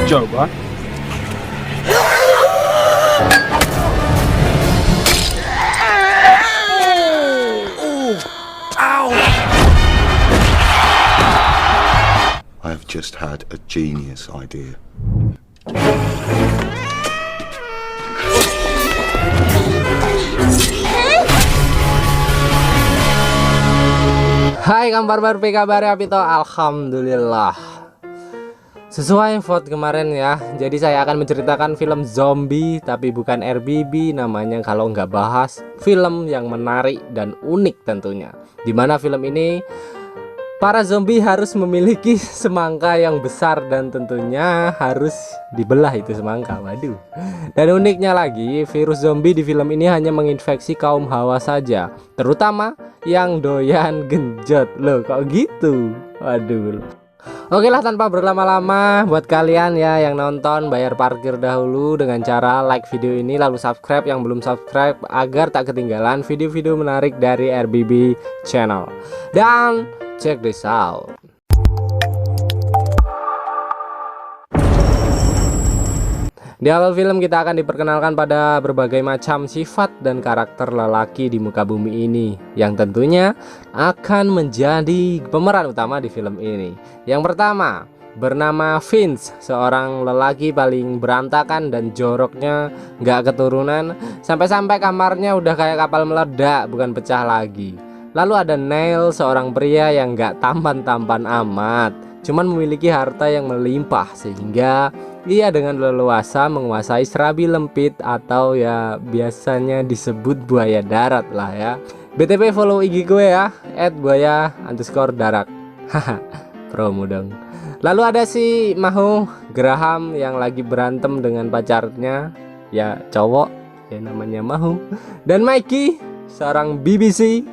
Coba. I've just had a genius idea. Hai kabar baru kabar Pito, alhamdulillah sesuai vote kemarin ya. Jadi saya akan menceritakan film zombie tapi bukan RBB namanya kalau nggak bahas film yang menarik dan unik tentunya. Dimana film ini para zombie harus memiliki semangka yang besar dan tentunya harus dibelah itu semangka. Waduh. Dan uniknya lagi, virus zombie di film ini hanya menginfeksi kaum Hawa saja, terutama yang doyan genjot. Loh kok gitu? Waduh. Oke lah, tanpa berlama-lama, buat kalian ya yang nonton, bayar parkir dahulu dengan cara like video ini, lalu subscribe yang belum subscribe agar tak ketinggalan video-video menarik dari RBB channel. Dan check this out. Di awal film kita akan diperkenalkan pada berbagai macam sifat dan karakter lelaki di muka bumi ini yang tentunya akan menjadi pemeran utama di film ini. Yang pertama bernama Vince, seorang lelaki paling berantakan dan joroknya nggak keturunan, sampai-sampai kamarnya udah kayak kapal meledak bukan pecah lagi. Lalu ada Neil, seorang pria yang nggak tampan-tampan amat, cuman memiliki harta yang melimpah sehingga ia dengan leluasa menguasai serabi lempit atau ya biasanya disebut buaya darat lah ya. BTW follow IG gue ya @buaya_darat. Haha, promo dong. Lalu ada si Mahu Graham yang lagi berantem dengan pacarnya, ya cowok ya namanya Mahu. Dan Mikey, seorang BBC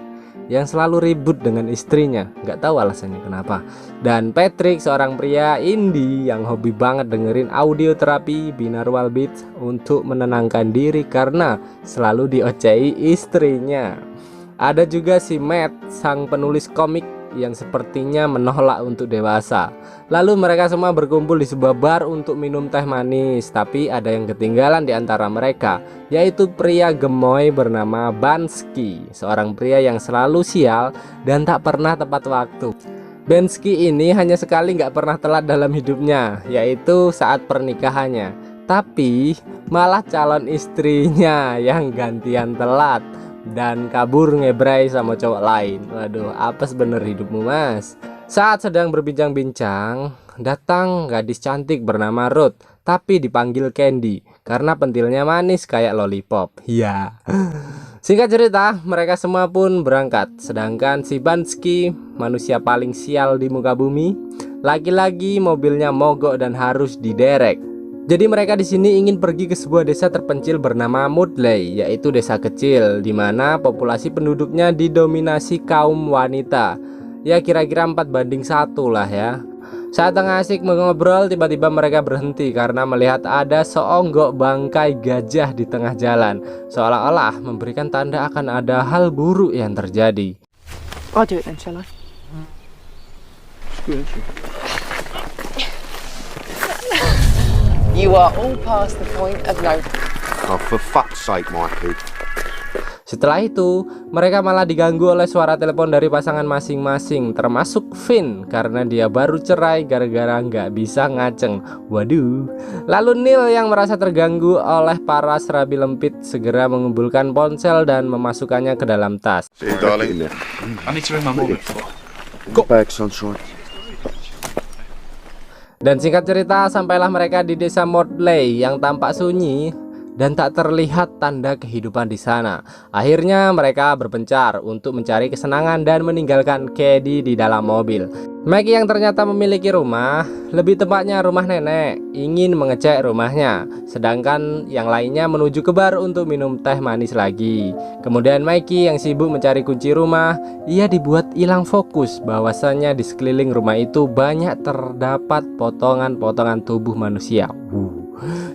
yang selalu ribut dengan istrinya, nggak tahu alasannya kenapa. Dan Patrick, seorang pria indie yang hobi banget dengerin audio terapi binaural beats untuk menenangkan diri karena selalu diocehi istrinya. Ada juga si Matt, sang penulis komik yang sepertinya menolak untuk dewasa. Lalu mereka semua berkumpul di sebuah bar untuk minum teh manis, tapi ada yang ketinggalan di antara mereka, yaitu pria gemoy bernama Bansky, seorang pria yang selalu sial dan tak pernah tepat waktu. Bansky ini hanya sekali nggak pernah telat dalam hidupnya, yaitu saat pernikahannya, tapi malah calon istrinya yang gantian telat dan kabur ngebrai sama cowok lain. Waduh, apes bener hidupmu mas. Saat sedang berbincang-bincang, datang gadis cantik bernama Ruth, tapi dipanggil Candy karena pentilnya manis kayak lollipop. Ya. Singkat cerita, mereka semua pun berangkat. Sedangkan si Bansky, manusia paling sial di muka bumi, lagi-lagi mobilnya mogok dan harus diderek. Jadi mereka di sini ingin pergi ke sebuah desa terpencil bernama Mudley, yaitu desa kecil di mana populasi penduduknya didominasi kaum wanita. Ya kira-kira 4:1 lah ya. Saat tengah asik mengobrol, tiba-tiba mereka berhenti karena melihat ada seonggok bangkai gajah di tengah jalan, seolah-olah memberikan tanda akan ada hal buruk yang terjadi. I'll do it then, shall I? You are all past the point of no. Oh, for fuck's sake, Mikey. Setelah itu, mereka malah diganggu oleh suara telepon dari pasangan masing-masing, termasuk Finn karena dia baru cerai gara-gara nggak bisa ngaceng. Waduh. Lalu Neil yang merasa terganggu oleh para serabi lempit segera mengumpulkan ponsel dan memasukkannya ke dalam tas. See you, darling. I need to ring my mum. Got back, sunshine. Dan singkat cerita, sampailah mereka di desa Mordley yang tampak sunyi dan tak terlihat tanda kehidupan di sana. Akhirnya mereka berpencar untuk mencari kesenangan dan meninggalkan Candy di dalam mobil. Maggie yang ternyata memiliki rumah, lebih tepatnya rumah nenek, ingin mengecek rumahnya, sedangkan yang lainnya menuju ke bar untuk minum teh manis lagi. Kemudian Mikey yang sibuk mencari kunci rumah, ia dibuat hilang fokus bahwasannya di sekeliling rumah itu banyak terdapat potongan-potongan tubuh manusia.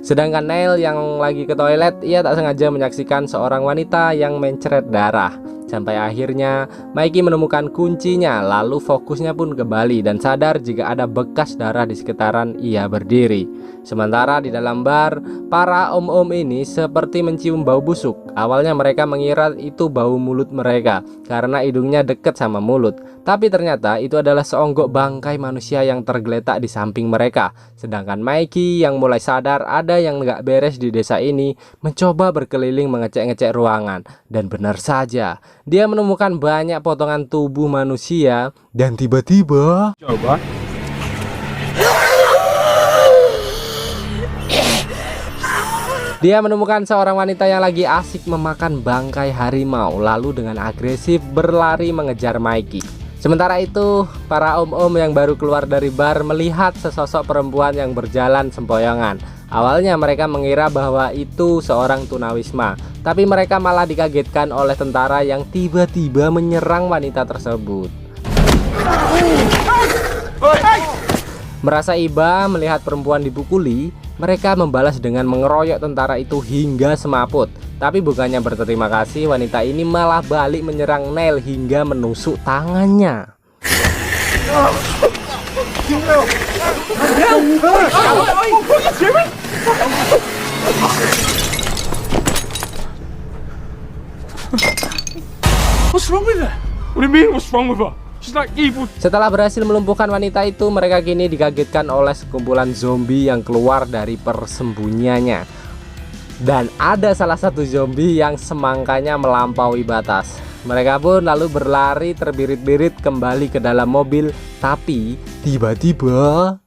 Sedangkan Neil yang lagi ke toilet, ia tak sengaja menyaksikan seorang wanita yang mencret darah. Sampai akhirnya Mikey menemukan kuncinya, lalu fokusnya pun kembali dan sadar jika ada bekas darah di sekitaran ia berdiri. Sementara di dalam bar, para om-om ini seperti mencium bau busuk. Awalnya mereka mengira itu bau mulut mereka karena hidungnya dekat sama mulut. Tapi ternyata itu adalah seonggok bangkai manusia yang tergeletak di samping mereka. Sedangkan Mikey yang mulai sadar ada yang nggak beres di desa ini mencoba berkeliling mengecek-ngecek ruangan. Dan benar saja, dia menemukan banyak potongan tubuh manusia dan tiba-tiba dia menemukan seorang wanita yang lagi asik memakan bangkai harimau, lalu dengan agresif berlari mengejar Mikey. Sementara itu, para om-om yang baru keluar dari bar melihat sesosok perempuan yang berjalan sempoyongan. Awalnya mereka mengira bahwa itu seorang tunawisma, tapi mereka malah dikagetkan oleh tentara yang tiba-tiba menyerang wanita tersebut. Merasa iba melihat perempuan dipukuli, mereka membalas dengan mengeroyok tentara itu hingga semaput. Tapi bukannya berterima kasih, wanita ini malah balik menyerang Neil hingga menusuk tangannya. What's wrong with her? What do you mean what's wrong with her? She's like evil. Setelah berhasil melumpuhkan wanita itu, mereka kini dikagetkan oleh sekumpulan zombie yang keluar dari persembunyiannya. Dan ada salah satu zombie yang semangkanya melampaui batas. Mereka pun lalu berlari terbirit-birit kembali ke dalam mobil. Tapi tiba-tiba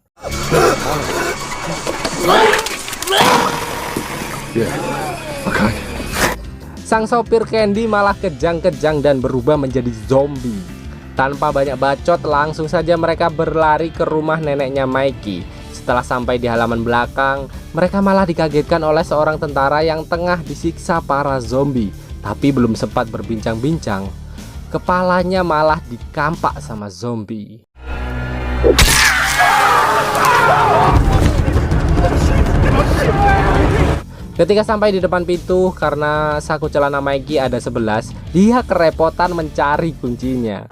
sang sopir Candy malah kejang-kejang dan berubah menjadi zombie. Tanpa banyak bacot, langsung saja mereka berlari ke rumah neneknya Mikey. Setelah sampai di halaman belakang, mereka malah dikagetkan oleh seorang tentara yang tengah disiksa para zombie. Tapi belum sempat berbincang-bincang, kepalanya malah dikampak sama zombie. Ketika sampai di depan pintu, karena saku celana Mikey ada 11, dia kerepotan mencari kuncinya.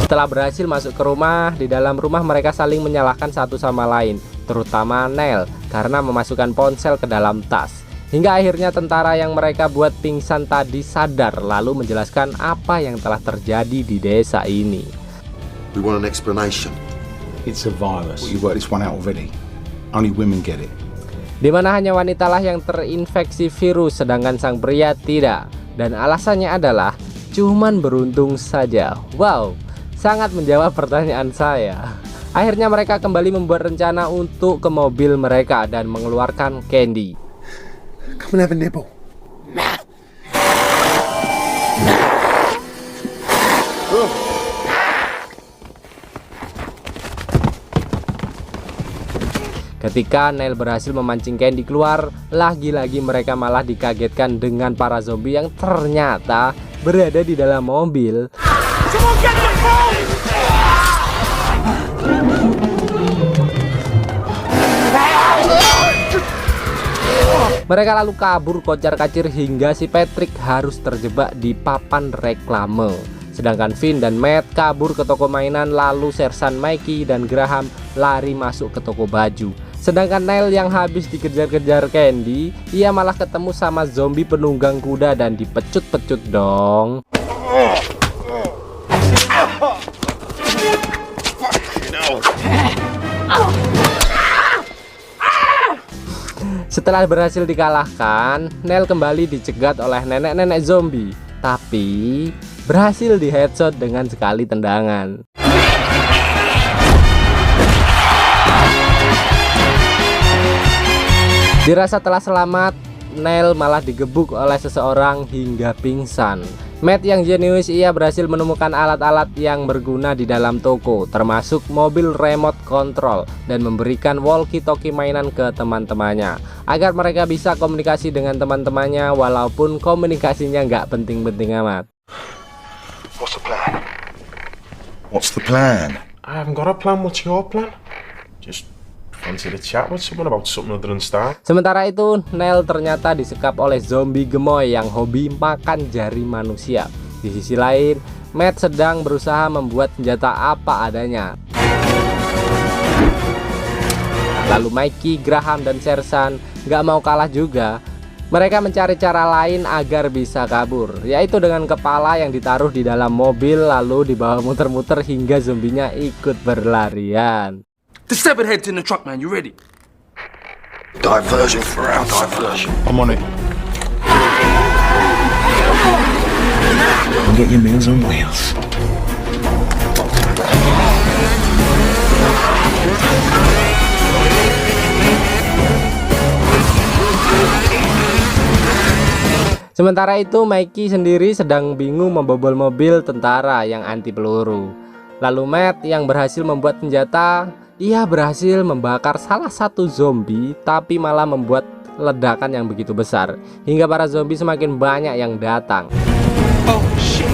Setelah berhasil masuk ke rumah, di dalam rumah mereka saling menyalahkan satu sama lain, terutama Neil karena memasukkan ponsel ke dalam tas. Hingga akhirnya tentara yang mereka buat pingsan tadi sadar lalu menjelaskan apa yang telah terjadi di desa ini. We want an explanation. It's a virus. You worked this one out already. Only women get it. Dimana hanya wanitalah yang terinfeksi virus sedangkan sang pria tidak. Dan alasannya adalah cuman beruntung saja. Wow, sangat menjawab pertanyaan saya. Akhirnya mereka kembali membuat rencana untuk ke mobil mereka dan mengeluarkan Candy. Come and have a nibble. Ketika Neil berhasil memancing Candy keluar, lagi-lagi mereka malah dikagetkan dengan para zombie yang ternyata berada di dalam mobil. Mereka lalu kabur kocar-kacir hingga si Patrick harus terjebak di papan reklame. Sedangkan Finn dan Matt kabur ke toko mainan, lalu Sersan Mikey dan Graham lari masuk ke toko baju. Sedangkan Neil yang habis dikejar-kejar Candy, ia malah ketemu sama zombie penunggang kuda dan dipecut-pecut dong. Setelah berhasil dikalahkan, Neil kembali dicegat oleh nenek-nenek zombie, tapi berhasil di headshot dengan sekali tendangan. Dirasa telah selamat, Neil malah digebuk oleh seseorang hingga pingsan. Matt yang jenius, ia berhasil menemukan alat-alat yang berguna di dalam toko, termasuk mobil remote control, dan memberikan walkie-talkie mainan ke teman-temannya agar mereka bisa komunikasi dengan teman-temannya walaupun komunikasinya nggak penting-penting amat. What's the plan? What's the plan? I haven't got a plan. What's your plan? Just fancy the chat with someone about something other than Star. Sementara itu, Neil ternyata disekap oleh zombie gemoy yang hobi makan jari manusia. Di sisi lain, Matt sedang berusaha membuat senjata apa adanya. Lalu Mikey, Graham, dan Sersan gak mau kalah juga. Mereka mencari cara lain agar bisa kabur, yaitu dengan kepala yang ditaruh di dalam mobil lalu dibawa muter-muter hingga zombinya ikut berlarian. The severed head's in the truck, man. You ready? Diversion for our diversion. I'm on it. Get your meals on wheels. Sementara itu, Mikey sendiri sedang bingung membobol mobil tentara yang anti peluru. Lalu Matt yang berhasil membuat senjata, ia berhasil membakar salah satu zombie, tapi malah membuat ledakan yang begitu besar hingga para zombie semakin banyak yang datang. Oh shit!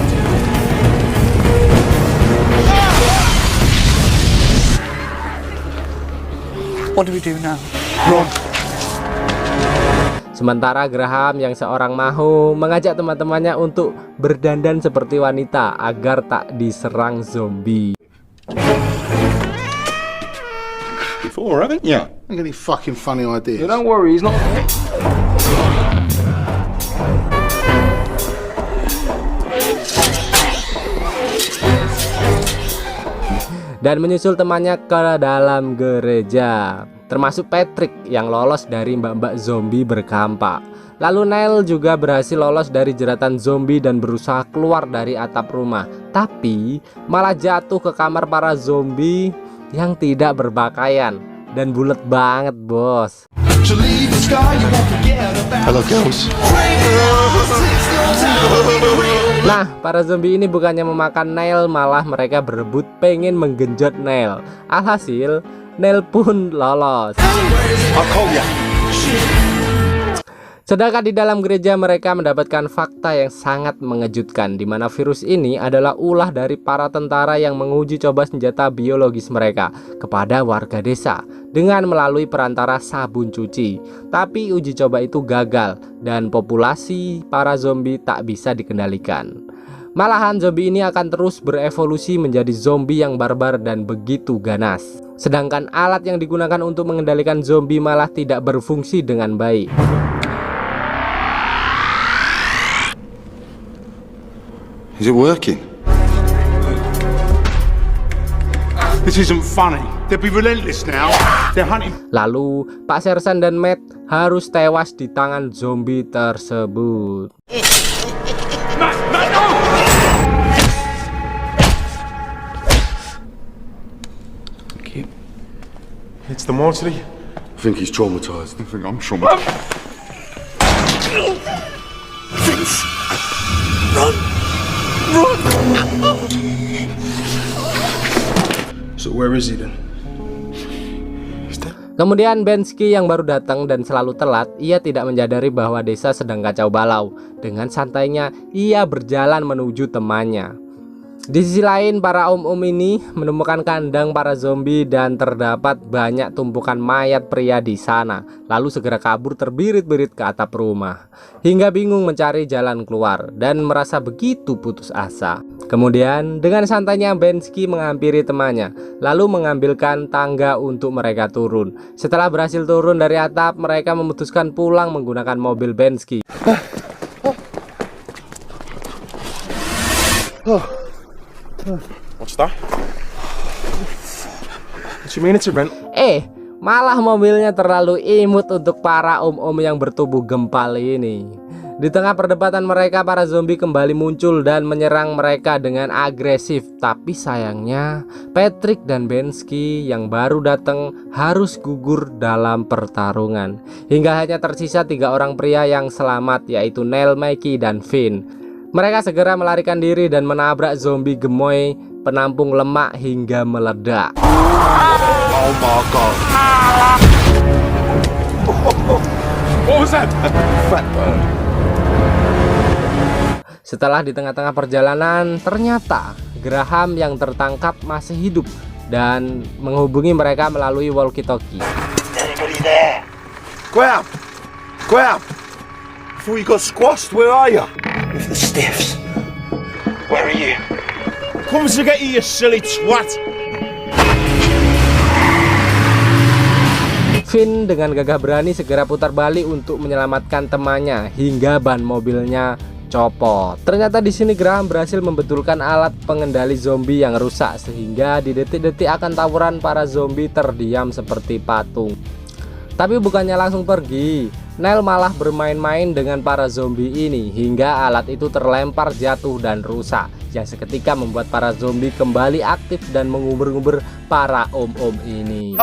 What do we do now? Run! Sementara Graham yang seorang mahu mengajak teman-temannya untuk berdandan seperti wanita agar tak diserang zombie. Before, haven't you? Ain't got any fucking funny ideas. Yeah, don't worry, he's not. Dan menyusul temannya ke dalam gereja, termasuk Patrick yang lolos dari mbak-mbak zombie berkampak. Lalu Neil juga berhasil lolos dari jeratan zombie dan berusaha keluar dari atap rumah, tapi malah jatuh ke kamar para zombie yang tidak berpakaian dan bulat banget, bos. Hello, girls. Nah, para zombie ini bukannya memakan Neil, malah mereka berebut pengen menggenjot Neil. Alhasil, Neil pun lolos. Sedangkan di dalam gereja mereka mendapatkan fakta yang sangat mengejutkan, di mana virus ini adalah ulah dari para tentara yang menguji coba senjata biologis mereka kepada warga desa dengan melalui perantara sabun cuci. Tapi uji coba itu gagal dan populasi para zombie tak bisa dikendalikan. Malahan zombie ini akan terus berevolusi menjadi zombie yang barbar dan begitu ganas. Sedangkan alat yang digunakan untuk mengendalikan zombie malah tidak berfungsi dengan baik. Is it working? This isn't funny. They'll be relentless now. They're hunting. Lalu Pak Sersan dan Matt harus tewas di tangan zombie tersebut. It's the mortuary. I think he's traumatized. I think I'm traumatized. Vince! Run! Run! So where is he then? Kemudian Bensky yang baru datang dan selalu telat, ia tidak menyadari bahwa desa sedang kacau balau. Dengan santainya, ia berjalan menuju temannya. Di sisi lain, para om-om ini menemukan kandang para zombie dan terdapat banyak tumpukan mayat pria di sana. Lalu segera kabur terbirit-birit ke atap rumah, hingga bingung mencari jalan keluar dan merasa begitu putus asa. Kemudian dengan santainya Bensky menghampiri temannya, lalu mengambilkan tangga untuk mereka turun. Setelah berhasil turun dari atap, mereka memutuskan pulang menggunakan mobil Bensky. What's that? What do you mean it's a rent? Malah mobilnya terlalu imut untuk para om-om yang bertubuh gempal ini. Di tengah perdebatan mereka, para zombie kembali muncul dan menyerang mereka dengan agresif. Tapi sayangnya Patrick dan Bensky yang baru datang harus gugur dalam pertarungan, hingga hanya tersisa 3 orang pria yang selamat, yaitu Neil, Mikey, dan Finn. Mereka segera melarikan diri dan menabrak zombie gemoy penampung lemak hingga meledak. Oh my god. What was that? Setelah di tengah-tengah perjalanan, ternyata Graham yang tertangkap masih hidup dan menghubungi mereka melalui walkie-talkie. Anybody there? Graham! Graham! Before you got squashed, where are you? With the stiffs. Where are you? Come to get you, you silly twat! Finn dengan gagah berani segera putar balik untuk menyelamatkan temannya hingga ban mobilnya copot. Ternyata di sini Graham berhasil membetulkan alat pengendali zombie yang rusak sehingga di detik-detik akan tawuran para zombie terdiam seperti patung. Tapi bukannya langsung pergi, Neil malah bermain-main dengan para zombie ini hingga alat itu terlempar jatuh dan rusak, yang seketika membuat para zombie kembali aktif dan mengubur-ubur para om-om ini.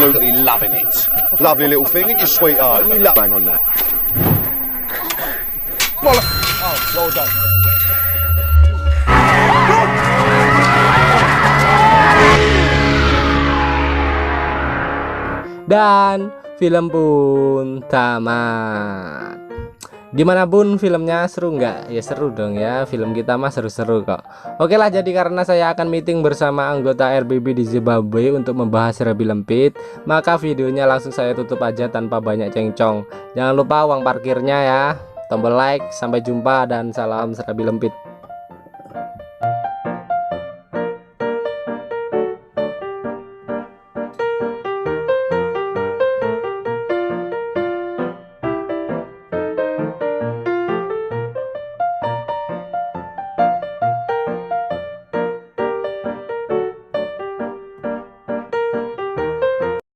Absolutely loving it. Lovely little thing, ain't you, sweetheart? You love bang on that. Well done. Dan film pun tamat. Gimana Bun, filmnya seru nggak? Ya seru dong ya, film kita mah seru-seru kok. Oke lah, jadi karena saya akan meeting bersama anggota RBB di Zimbabwe untuk membahas Serabi Lempit, maka videonya langsung saya tutup aja tanpa banyak cengcong. Jangan lupa uang parkirnya ya, tombol like, sampai jumpa dan salam Serabi Lempit.